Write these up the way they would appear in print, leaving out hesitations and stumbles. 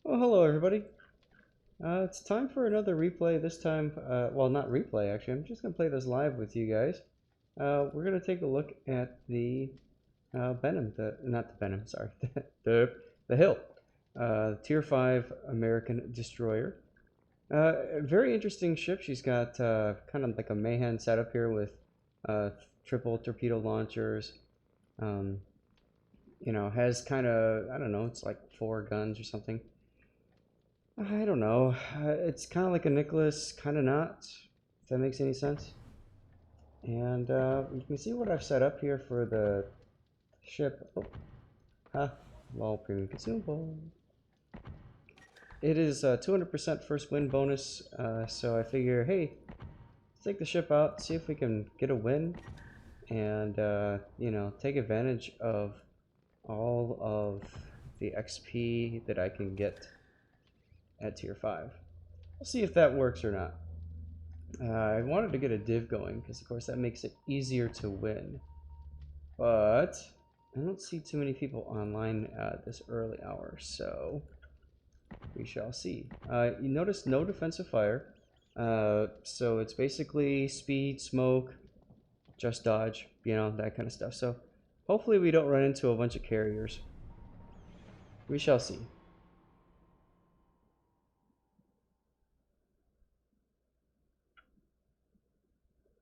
Well, hello everybody. It's time for another replay. This time, well, not replay actually. I'm just gonna play this live with you guys. We're gonna take a look at the Venom, not the Venom, sorry, the Hill, Tier 5 American destroyer. Very interesting ship. She's got kind of like a Mayhem setup here with triple torpedo launchers. Has kind of, I don't know, it's like 4 guns or something. I don't know. It's kind of like a Nicholas, kind of not, if that makes any sense. And you can see what I've set up here for the ship. Oh, lol, premium consumable. It is 200% first win bonus, so I figure, hey, let's take the ship out, see if we can get a win, and, take advantage of all of the XP that I can get at Tier 5. We'll see if that works or not. I wanted to get a div going because, of course, that makes it easier to win. But I don't see too many people online at this early hour, so we shall see. You notice no defensive fire, so it's basically speed, smoke, just dodge, that kind of stuff. So hopefully we don't run into a bunch of carriers. We shall see.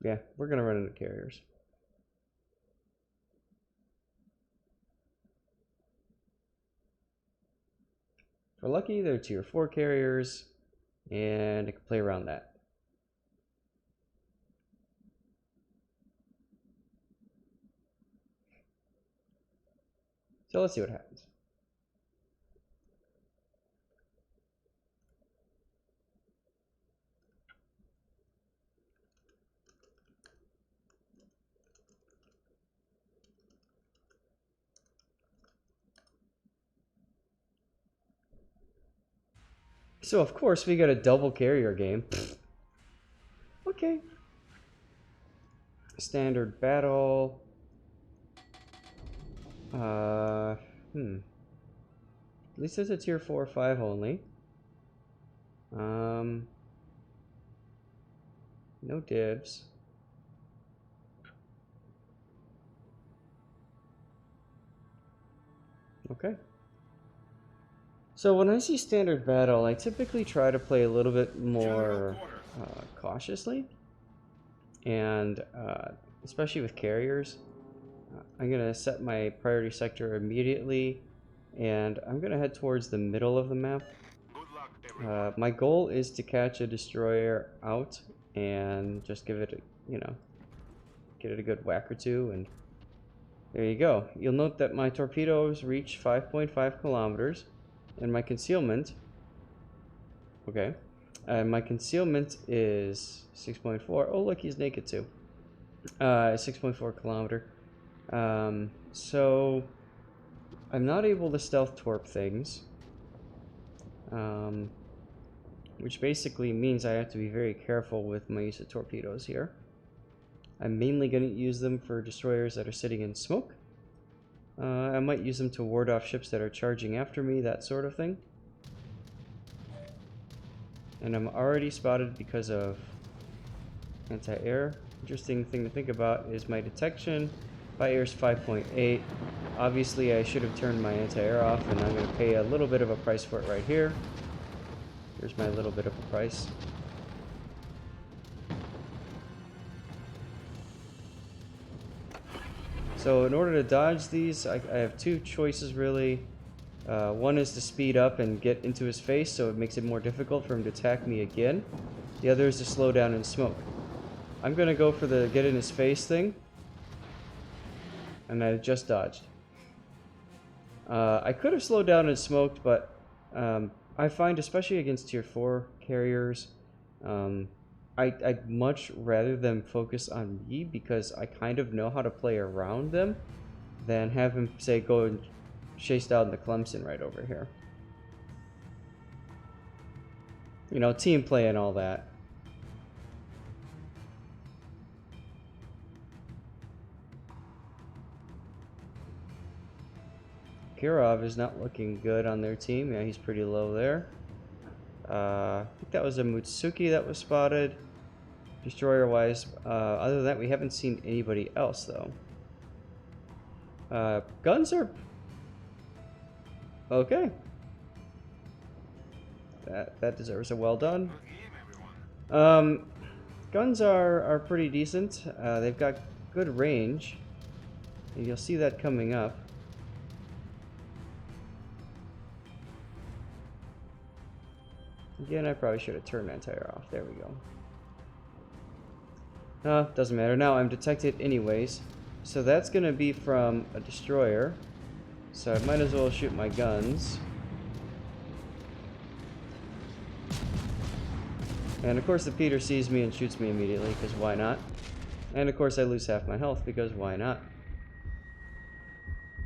Yeah, we're gonna run into carriers. If we're lucky, they're tier 4 carriers, and I can play around that. So let's see what happens. So of course we got a double carrier game. Okay. Standard battle. At least it's a tier 4 or 5 only. No divs. Okay. So when I see standard battle, I typically try to play a little bit more cautiously. And especially with carriers, I'm going to set my priority sector immediately. And I'm going to head towards the middle of the map. My goal is to catch a destroyer out and just give it get it a good whack or two, and there you go. You'll note that my torpedoes reach 5.5 kilometers, and my concealment, okay, my concealment is 6.4. Oh, look, he's naked too. 6.4 kilometer. So I'm not able to stealth torp things, which basically means I have to be very careful with my use of torpedoes here. I'm mainly going to use them for destroyers that are sitting in smoke. I might use them to ward off ships that are charging after me, that sort of thing. And I'm already spotted because of anti-air. Interesting thing to think about is my detection by air is 5.8. Obviously I should have turned my anti-air off, and I'm going to pay a little bit of a price for it right here. Here's my little bit of a price. So in order to dodge these, I have two choices really. One is to speed up and get into his face, so it makes it more difficult for him to attack me again. The other is to slow down and smoke. I'm going to go for the get in his face thing. And I just dodged. I could have slowed down and smoked, but I find, especially against tier 4 carriers, I'd much rather them focus on me because I kind of know how to play around them than have him, say, go and chase down the Clemson right over here. You know, team play and all that. Kirov is not looking good on their team. Yeah, he's pretty low there. I think that was a Mutsuki that was spotted. Destroyer-wise, other than that, we haven't seen anybody else, though. Guns are... okay. That deserves a well done. Guns are pretty decent. They've got good range. And you'll see that coming up. Again, I probably should have turned anti-air off. There we go. Doesn't matter. Now I'm detected anyways. So that's going to be from a destroyer. So I might as well shoot my guns. And of course the Peter sees me and shoots me immediately, because why not? And of course I lose half my health, because why not?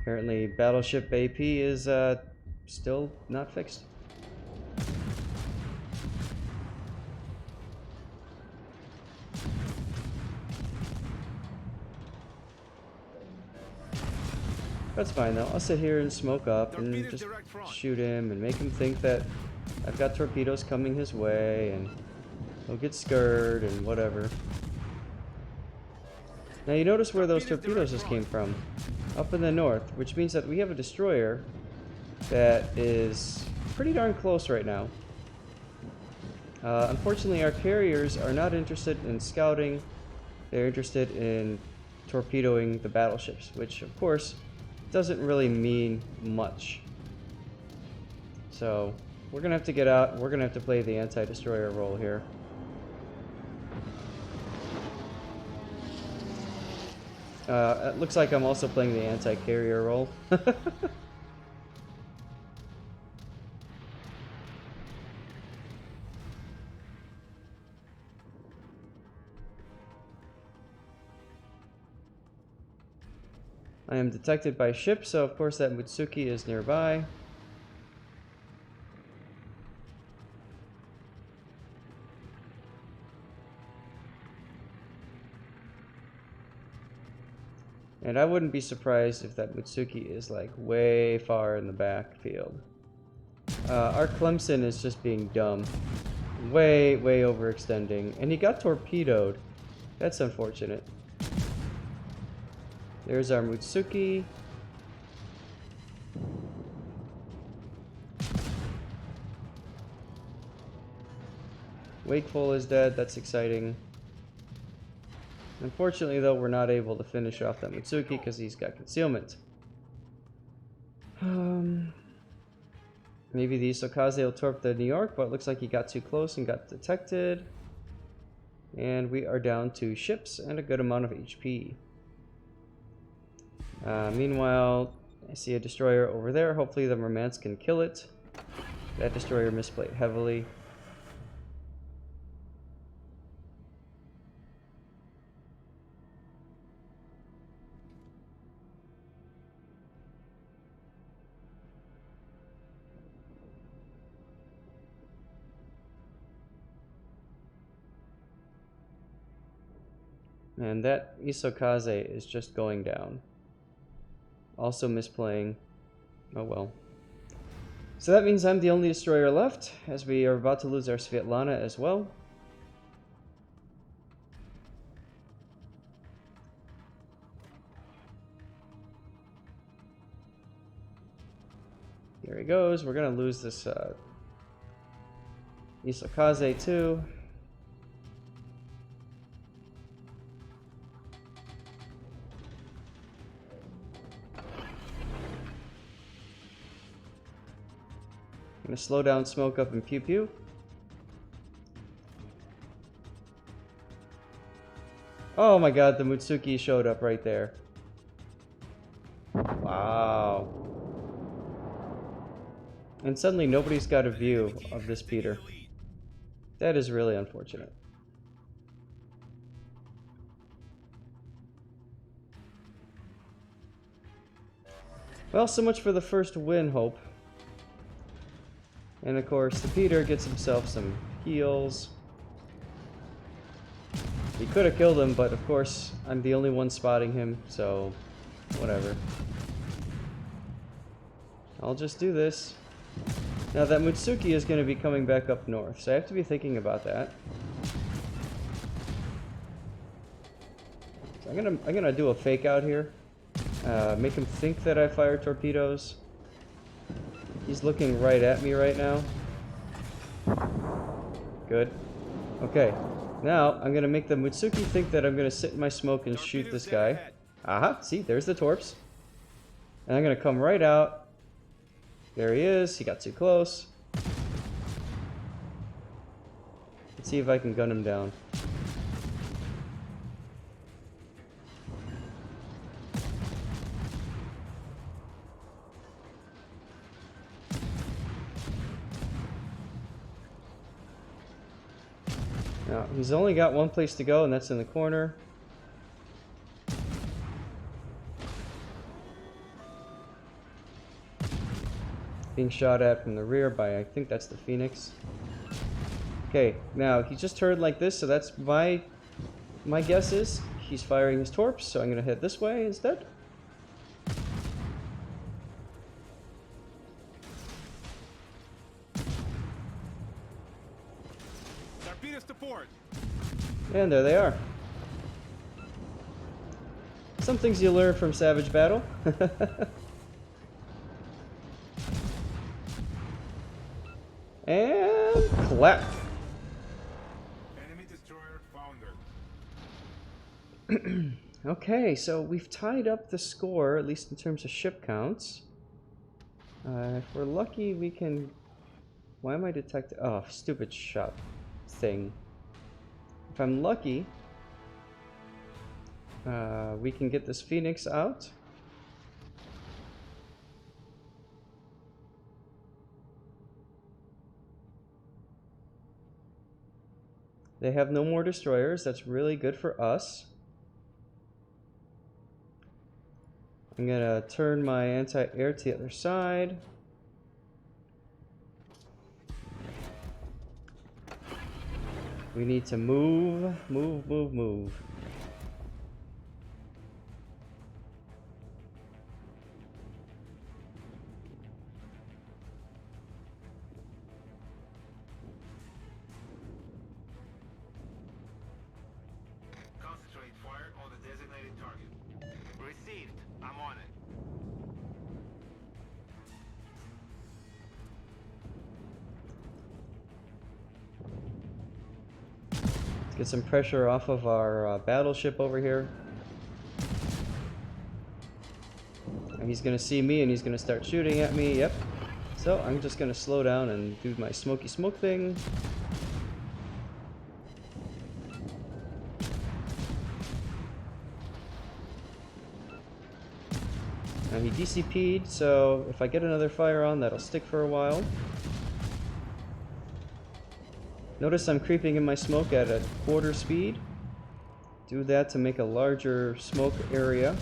Apparently battleship AP is still not fixed. That's fine though. I'll sit here and smoke up and just shoot him and make him think that I've got torpedoes coming his way, and he'll get scared and whatever. Now you notice where those torpedoes just came from. Up in the north, which means that we have a destroyer that is pretty darn close right now. Unfortunately, our carriers are not interested in scouting. They're interested in torpedoing the battleships, which of course doesn't really mean much. So we're gonna have to get out. We're gonna have to play the anti-destroyer role here. It looks like I'm also playing the anti-carrier role. I am detected by ship, so of course that Mutsuki is nearby. And I wouldn't be surprised if that Mutsuki is like way far in the backfield. Our Clemson is just being dumb. Way overextending. And he got torpedoed. That's unfortunate. There's our Mutsuki. Wakeful is dead. That's exciting. Unfortunately, though, we're not able to finish off that Mutsuki because he's got concealment. Maybe the Isokaze will torp the New York, but it looks like he got too close and got detected. And we are down to ships and a good amount of HP. Meanwhile, I see a destroyer over there. Hopefully the Murmansk can kill it. That destroyer misplayed heavily. And that Isokaze is just going down. Also misplaying. Oh well. So that means I'm the only destroyer left, as we are about to lose our Svetlana as well. Here he goes. We're gonna lose this Isokaze too. Gonna slow down, smoke up, and pew pew. Oh my god, the Mutsuki showed up right there. Wow. And suddenly nobody's got a view of this Peter. That is really unfortunate. Well, so much for the first win, Hope. And of course, the Peter gets himself some heals. He could have killed him, but of course, I'm the only one spotting him, so whatever. I'll just do this. Now that Mutsuki is going to be coming back up north, so I have to be thinking about that. So I'm gonna do a fake out here. Make him think that I fire torpedoes. He's looking right at me right now. Good. Okay. Now I'm gonna make the Mutsuki think that I'm gonna sit in my smoke and shoot this guy. Aha! See, there's the torps. And I'm gonna come right out. There he is. He got too close. Let's see if I can gun him down. Now, he's only got one place to go, and that's in the corner. Being shot at from the rear by, I think that's the Phoenix. Okay, now he just turned like this, so that's my guess is he's firing his torps, so I'm gonna head this way instead. Torpedoes to port. And there they are. Some things you learn from Savage Battle. And clap. Enemy destroyer foundered. Okay, so we've tied up the score, at least in terms of ship counts. If we're lucky, we can... Why am I detecting... Oh, stupid shot thing. If I'm lucky, we can get this Phoenix out. They have no more destroyers. That's really good for us. I'm gonna turn my anti-air to the other side. We need to move, move, move, move. Concentrate fire on the designated target. Received. I'm on it. Let's get some pressure off of our battleship over here. And he's gonna see me and he's gonna start shooting at me. Yep. So I'm just gonna slow down and do my smoky smoke thing. Now he DCP'd, so if I get another fire on, that'll stick for a while. Notice I'm creeping in my smoke at a quarter speed. Do that to make a larger smoke area.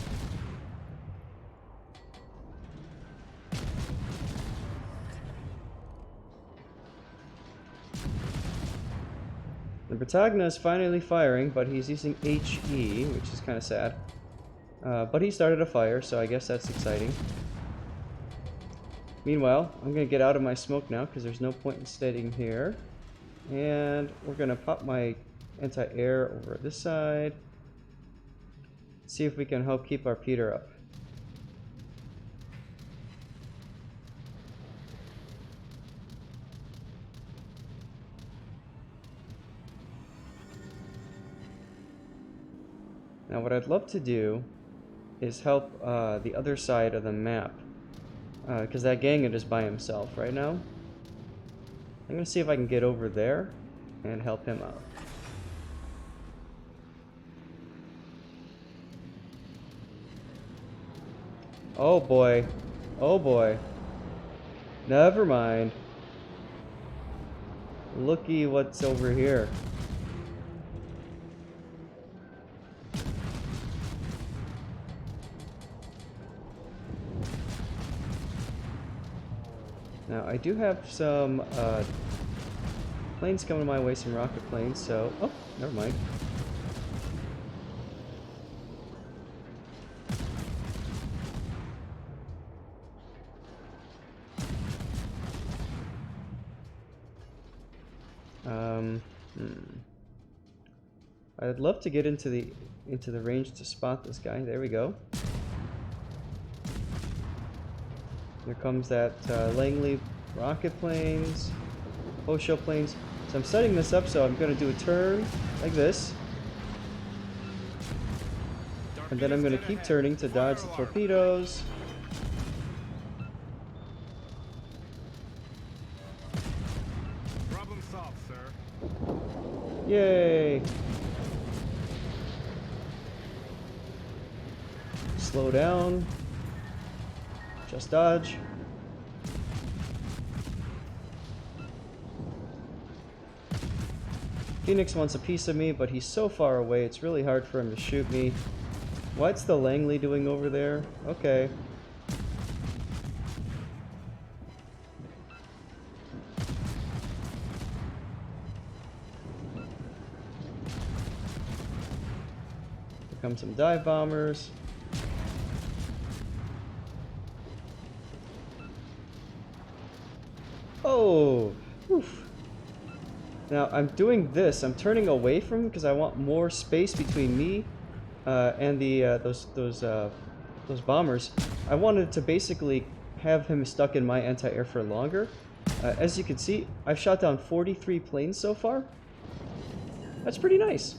The Bretagne is finally firing, but he's using HE, which is kind of sad. But he started a fire, so I guess that's exciting. Meanwhile, I'm going to get out of my smoke now, because there's no point in staying here. And we're going to pop my anti-air over this side. See if we can help keep our Peter up. Now what I'd love to do is help the other side of the map, because that Gangan is by himself right now. I'm going to see if I can get over there and help him out. Oh boy. Oh boy. Never mind. Looky what's over here. Now, I do have some planes coming my way, some rocket planes, so... Oh, never mind. Um, hmm. I'd love to get into the range to spot this guy. There we go. Here comes that Langley rocket planes, Hoshell planes. So I'm setting this up so I'm going to do a turn like this. And then I'm going to keep turning to dodge the torpedoes. Problem solved, sir. Yay! Slow down. Just dodge. Phoenix wants a piece of me, but he's so far away, it's really hard for him to shoot me. What's the Langley doing over there? Okay. Here come some dive bombers. Oh! Oof. Now I'm doing this. I'm turning away from him because I want more space between me and the those bombers. I wanted to basically have him stuck in my anti-air for longer. As you can see, I've shot down 43 planes so far. That's pretty nice.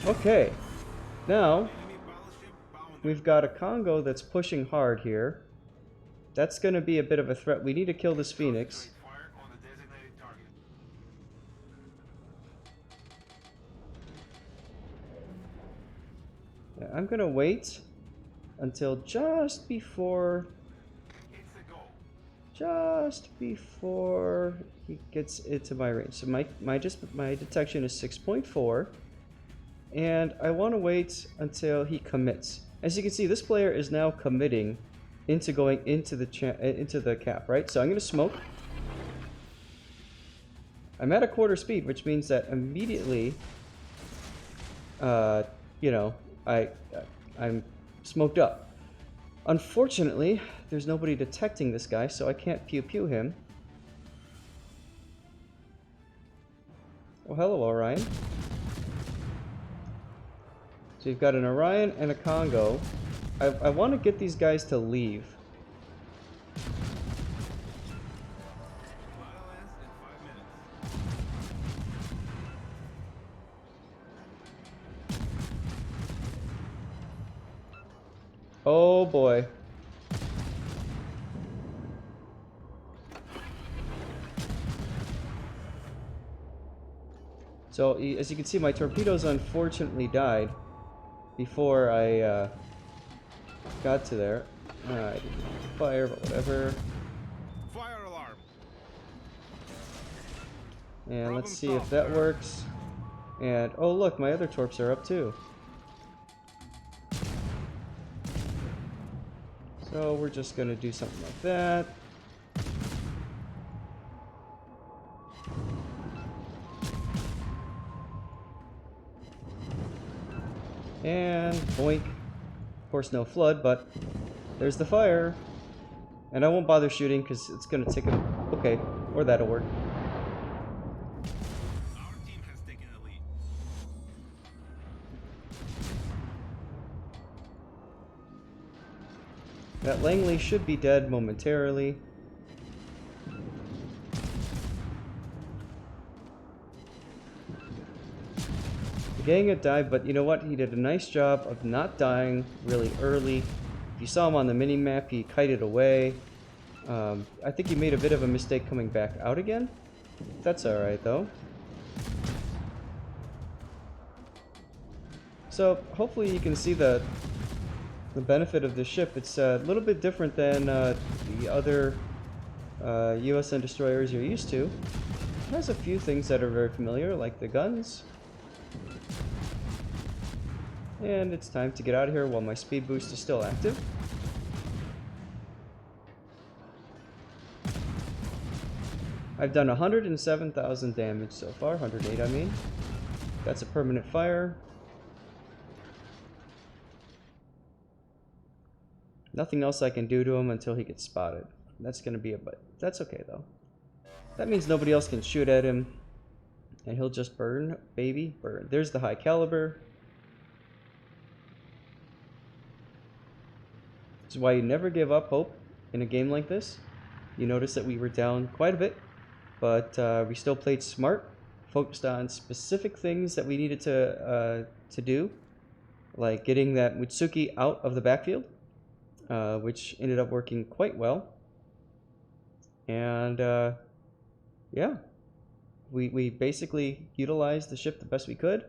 Okay, now we've got a Congo that's pushing hard here. That's going to be a bit of a threat. We need to kill this Phoenix. Yeah, I'm going to wait until just before he gets into my range. So my detection is 6.4, and I want to wait until he commits. As you can see, this player is now committing into going into the cap, right? So I'm going to smoke. I'm at a quarter speed, which means that immediately, you know, I'm smoked up. Unfortunately, there's nobody detecting this guy, so I can't pew-pew him. Oh, hello, Orion. So you've got an Orion and a Congo. I want to get these guys to leave. Oh boy. So as you can see, my torpedoes unfortunately died before I got to there. I didn't fire, but whatever. Fire alarm. And let's see if that works. And oh look, my other torps are up too. So we're just gonna do something like that. And boink. Of course no flood, but there's the fire. And I won't bother shooting because it's gonna take a... Okay, or that'll work. Our team has taken the lead. That Langley should be dead momentarily. The gang had died, but you know what? He did a nice job of not dying really early. If you saw him on the mini-map, he kited away. I think he made a bit of a mistake coming back out again. That's alright, though. So, hopefully you can see the benefit of this ship. It's a little bit different than the other USN destroyers you're used to. It has a few things that are very familiar, like the guns. And it's time to get out of here while my speed boost is still active. I've done 107,000 damage so far, 108 I mean. That's a permanent fire. Nothing else I can do to him until he gets spotted. That's gonna be a but. That's okay though. That means nobody else can shoot at him. And he'll just burn, baby, burn. There's the high caliber. This is why you never give up hope in a game like this. You notice that we were down quite a bit, but we still played smart, focused on specific things that we needed to do, like getting that Mutsuki out of the backfield, which ended up working quite well. And yeah, we basically utilized the ship the best we could.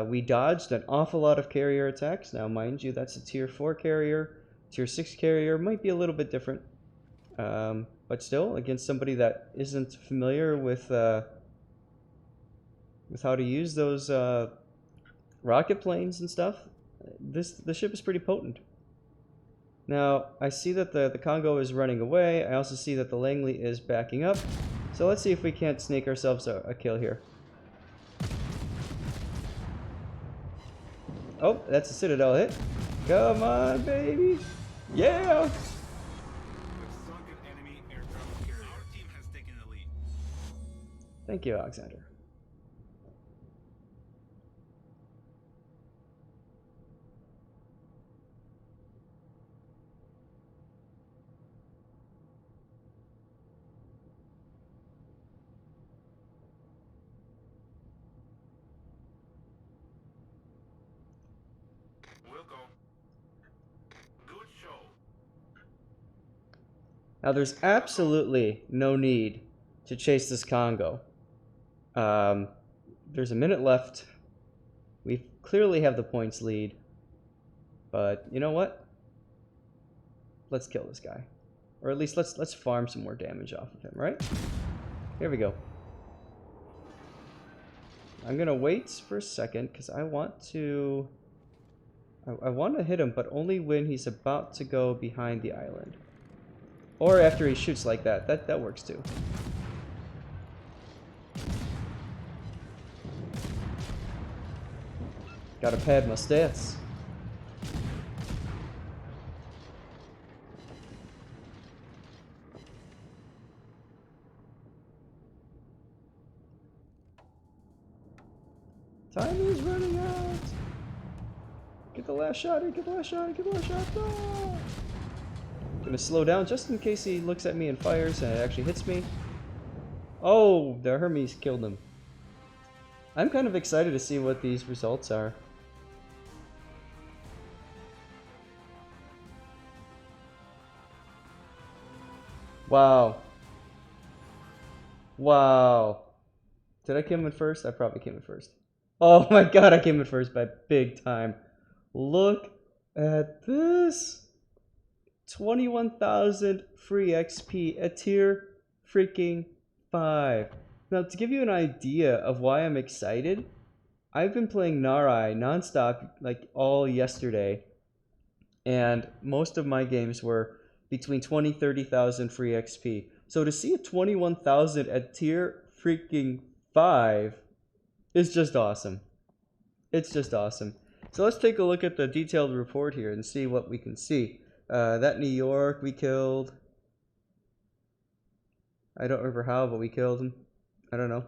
We dodged an awful lot of carrier attacks. Now, mind you, that's a tier 4 carrier. Tier 6 carrier might be a little bit different. But still, against somebody that isn't familiar with how to use those rocket planes and stuff, the ship is pretty potent. Now, I see that the Congo is running away. I also see that the Langley is backing up. So let's see if we can't snake ourselves a kill here. Oh, that's a Citadel hit. Come on, baby. Yeah! Thank you, Alexander. Now, there's absolutely no need to chase this Congo. There's a minute left. We clearly have the points lead. But you know what? Let's kill this guy. Or at least let's farm some more damage off of him, right? Here we go. I'm gonna wait for a second because I want to hit him, but only when he's about to go behind the island. Or after he shoots like that. That works too. Gotta pad my stats. Time is running out. Get the last shot, get the last shot, get the last shot. No! Gonna slow down just in case he looks at me and fires and it actually hits me. Oh, the Hermes killed him. I'm kind of excited to see what these results are. Wow. Wow. Did I come in first? I probably came in first. Oh my god, I came in first by big time. Look at this. 21,000 free XP at tier freaking 5. Now, to give you an idea of why I'm excited, I've been playing Narai nonstop like all yesterday, and most of my games were between 20,000-30,000 free XP. So to see a 21,000 at tier freaking 5 is just awesome. It's just awesome. So let's take a look at the detailed report here and see what we can see. That New York we killed. I don't remember how, but we killed him. I don't know.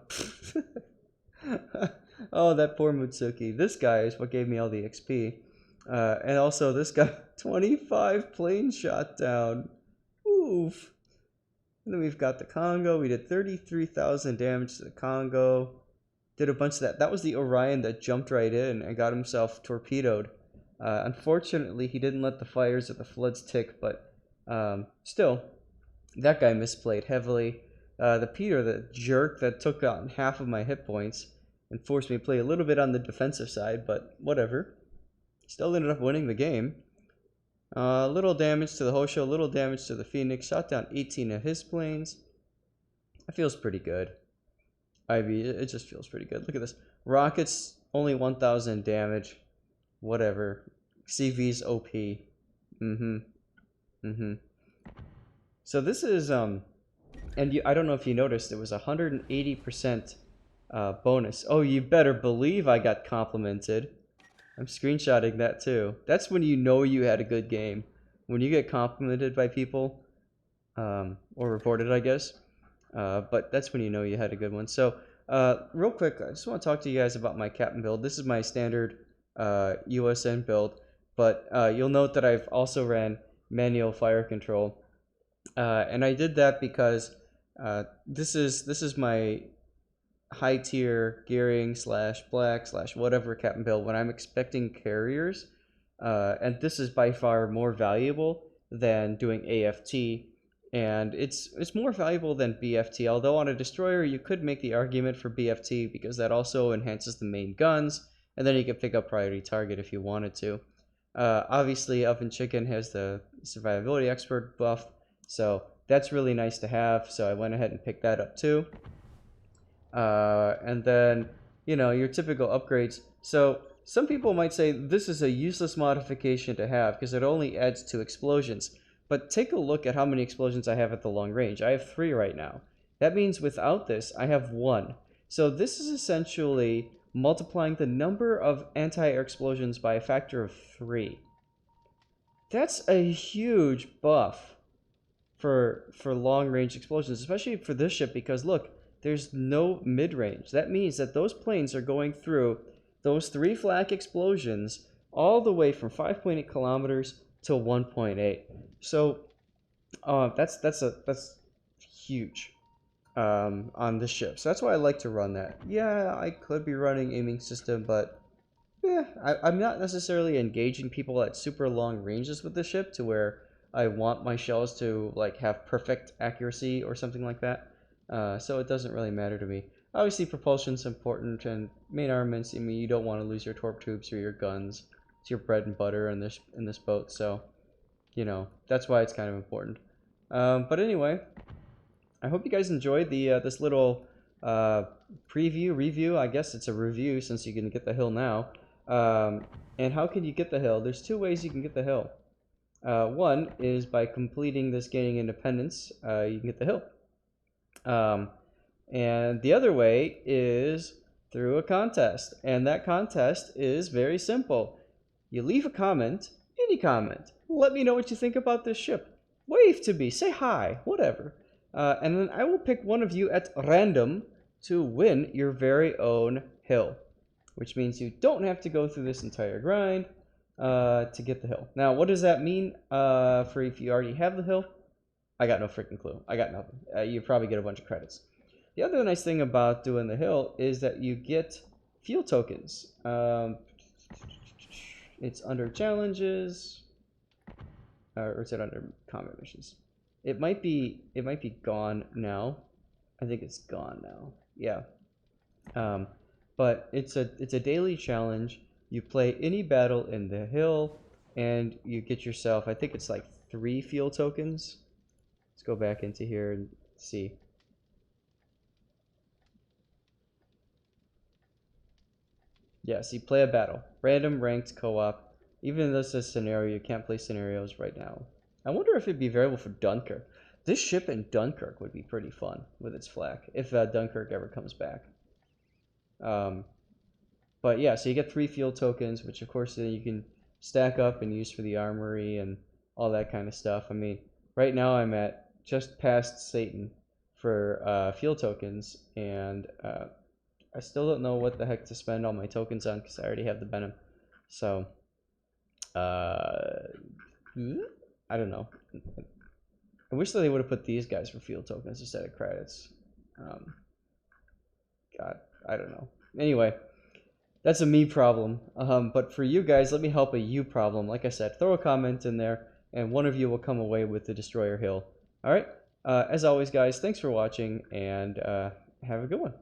Oh, that poor Mutsuki. This guy is what gave me all the XP. And also this guy, 25 planes shot down. Oof. And then we've got the Congo. We did 33,000 damage to the Congo. Did a bunch of that. That was the Orion that jumped right in and got himself torpedoed. Unfortunately, he didn't let the fires of the floods tick, but still, that guy misplayed heavily. The Peter, the jerk that took out half of my hit points and forced me to play a little bit on the defensive side, but whatever. Still ended up winning the game. Little damage to the Hosho, little damage to the Phoenix. Shot down 18 of his planes. That feels pretty good. Ivy, it just feels pretty good. Look at this. Rockets, only 1,000 damage. Whatever. CV's OP. So this is, and I don't know if you noticed, it was 180% bonus. Oh, you better believe I got complimented. I'm screenshotting that too. That's when you know you had a good game. When you get complimented by people, or reported, I guess. but that's when you know you had a good one. So real quick, I just want to talk to you guys about my captain build. This is my standard USN build, but you'll note that I've also ran manual fire control, and I did that because this is my high tier gearing slash black slash whatever captain build when I'm expecting carriers, and this is by far more valuable than doing AFT, and it's more valuable than BFT. Although on a destroyer you could make the argument for BFT because that also enhances the main guns, and then you could pick up priority target if you wanted to. Obviously, Oven Chicken has the survivability expert buff, so that's really nice to have. So I went ahead and picked that up too. And then, your typical upgrades. So some people might say this is a useless modification to have because it only adds 2 explosions. But take a look at how many explosions I have at the long range. I have 3 right now. That means without this, I have 1. So this is essentially multiplying the number of anti-air explosions by a factor of 3. That's a huge buff for long range explosions, especially for this ship, because look, there's no mid range. That means that those planes are going through those 3 flak explosions all the way from 5.8 kilometers to 1.8. So that's huge on the ship. So that's why I like to run that. Yeah, I could be running aiming system, but I'm not necessarily engaging people at super long ranges with the ship to where I want my shells to like have perfect accuracy or something like that. So it doesn't really matter to me. Obviously, propulsion's important, and main armaments. I mean, you don't want to lose your torp tubes or your guns. It's your bread and butter in this boat. So, that's why it's kind of important. But anyway, I hope you guys enjoyed the this little preview review. I guess it's a review since you can get the hill now. And how can you get the hill? There's 2 ways you can get the hill. One is by completing this gaining independence. You can get the hill. And the other way is through a contest. And that contest is very simple. You leave a comment, any comment. Let me know what you think about this ship. Wave to me, say hi, whatever. And then I will pick one of you at random to win your very own hill, which means you don't have to go through this entire grind to get the hill. Now, what does that mean for if you already have the hill? I got no freaking clue. I got nothing. You probably get a bunch of credits. The other nice thing about doing the hill is that you get fuel tokens. It's under challenges, or is it under combat missions? It might be gone now. I think it's gone now. Yeah. But it's a daily challenge. You play any battle in the hill, and you get yourself, I think it's like 3 fuel tokens. Let's go back into here and see. Yes, you play a battle. Random ranked co-op. Even in this scenario, you can't play scenarios right now. I wonder if it'd be available for Dunkirk. This ship in Dunkirk would be pretty fun with its flak, if Dunkirk ever comes back. But yeah, so you get 3 field tokens, which of course then you can stack up and use for the armory and all that kind of stuff. I mean, right now I'm at just past Satan for field tokens, and I still don't know what the heck to spend all my tokens on because I already have the Venom. So, I don't know. I wish that they would have put these guys for field tokens instead of credits. God, I don't know. Anyway, that's a me problem. But for you guys, let me help a you problem. Like I said, throw a comment in there, and one of you will come away with the Destroyer Hill. All right. As always, guys, thanks for watching, and have a good one.